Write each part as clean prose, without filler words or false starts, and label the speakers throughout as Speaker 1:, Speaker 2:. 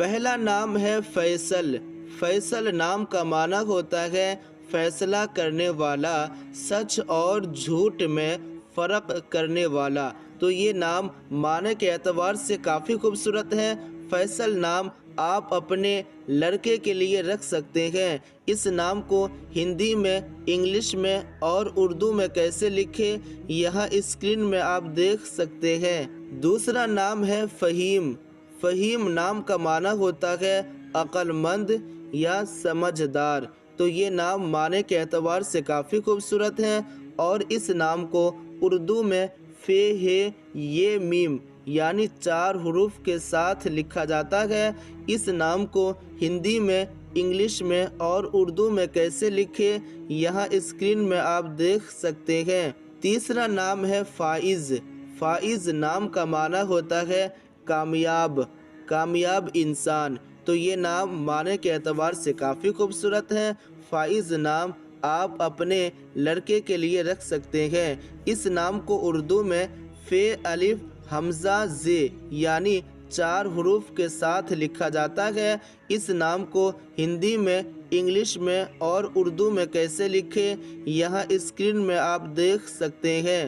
Speaker 1: پہلا نام ہے فیصل۔ فیصل نام کا معنی ہوتا ہے فیصلہ کرنے والا، سچ اور جھوٹ میں فرق کرنے والا۔ تو یہ نام معنی کے اعتبار سے کافی خوبصورت ہے۔ فیصل نام آپ اپنے لڑکے کے لیے رکھ سکتے ہیں۔ اس نام کو ہندی میں، انگلش میں اور اردو میں کیسے لکھیں یہاں اسکرین میں آپ دیکھ سکتے ہیں۔ دوسرا نام ہے فہیم۔ فہیم نام کا معنی ہوتا ہے عقل مند یا سمجھدار۔ تو یہ نام معنی کے اعتبار سے کافی خوبصورت ہے اور اس نام کو اردو میں ف ہ ی م یعنی 4 حروف کے ساتھ لکھا جاتا ہے۔ اس نام کو ہندی میں، انگلش میں اور اردو میں کیسے لکھیں یہاں اسکرین میں آپ دیکھ سکتے ہیں۔ تیسرا نام ہے فائز۔ فائز نام کا معنی ہوتا ہے کامیاب، کامیاب انسان۔ تو یہ نام معنی کے اعتبار سے کافی خوبصورت ہے۔ فائز نام آپ اپنے لڑکے کے لیے رکھ سکتے ہیں۔ اس نام کو اردو میں ف الف ھ ز یعنی 4 حروف کے ساتھ لکھا جاتا ہے۔ اس نام کو ہندی میں، انگلش میں اور اردو میں کیسے لکھیں یہاں اسکرین میں آپ دیکھ سکتے ہیں۔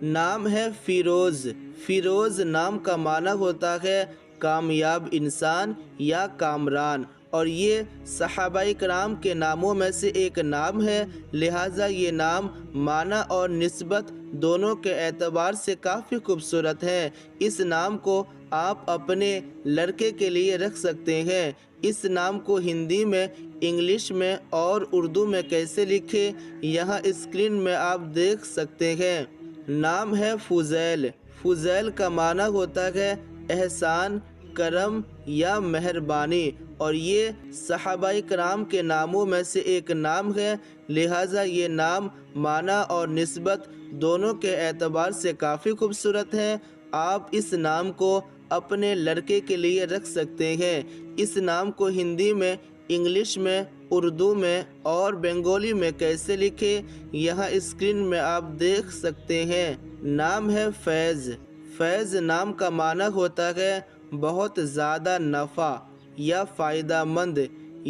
Speaker 1: نام ہے فیروز۔ فیروز نام کا معنی ہوتا ہے کامیاب انسان یا کامران، اور یہ صحابہ کرام کے ناموں میں سے ایک نام ہے، لہٰذا یہ نام معنی اور نسبت دونوں کے اعتبار سے کافی خوبصورت ہے۔ اس نام کو آپ اپنے لڑکے کے لیے رکھ سکتے ہیں۔ اس نام کو ہندی میں، انگلش میں اور اردو میں کیسے لکھیں یہاں اسکرین میں آپ دیکھ سکتے ہیں۔ نام ہے فضیل۔ فضیل کا معنی ہوتا ہے احسان، کرم یا مہربانی، اور یہ صحابہ کرام کے ناموں میں سے ایک نام ہے، لہٰذا یہ نام معنی اور نسبت دونوں کے اعتبار سے کافی خوبصورت ہے۔ آپ اس نام کو اپنے لڑکے کے لیے رکھ سکتے ہیں۔ اس نام کو ہندی میں، انگلش میں، اردو میں اور بنگالی میں کیسے لکھیں یہاں اسکرین میں آپ دیکھ سکتے ہیں۔ نام ہے فیض۔ فیض نام کا معنی ہوتا ہے بہت زیادہ نفع یا فائدہ مند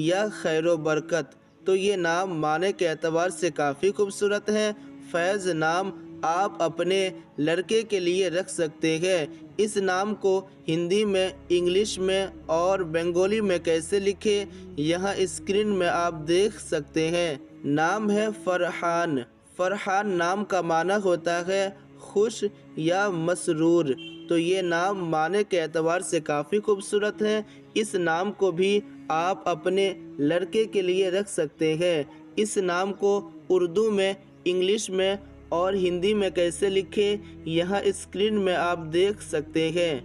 Speaker 1: یا خیر و برکت۔ تو یہ نام معنی کے اعتبار سے کافی خوبصورت ہے۔ فیض نام آپ اپنے لڑکے کے لیے رکھ سکتے ہیں۔ اس نام کو ہندی میں، انگلش میں اور بنگالی میں کیسے لکھیں یہاں اسکرین میں آپ دیکھ سکتے ہیں۔ نام ہے فرحان۔ فرحان نام کا معنی ہوتا ہے خوش یا مسرور۔ تو یہ نام معنی کے اعتبار سے کافی خوبصورت ہے۔ اس نام کو بھی آپ اپنے لڑکے کے لیے رکھ سکتے ہیں۔ اس نام کو اردو میں، انگلش میں اور ہندی میں کیسے لکھیں یہاں اسکرین میں آپ دیکھ سکتے ہیں۔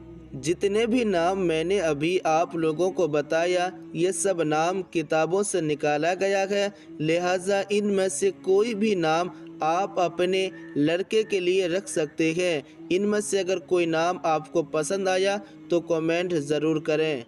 Speaker 1: جتنے بھی نام میں نے ابھی آپ لوگوں کو بتایا یہ سب نام کتابوں سے نکالا گیا ہے، لہٰذا ان میں سے کوئی بھی نام آپ اپنے لڑکے کے لیے رکھ سکتے ہیں۔ ان میں سے اگر کوئی نام آپ کو پسند آیا تو کمنٹ ضرور کریں۔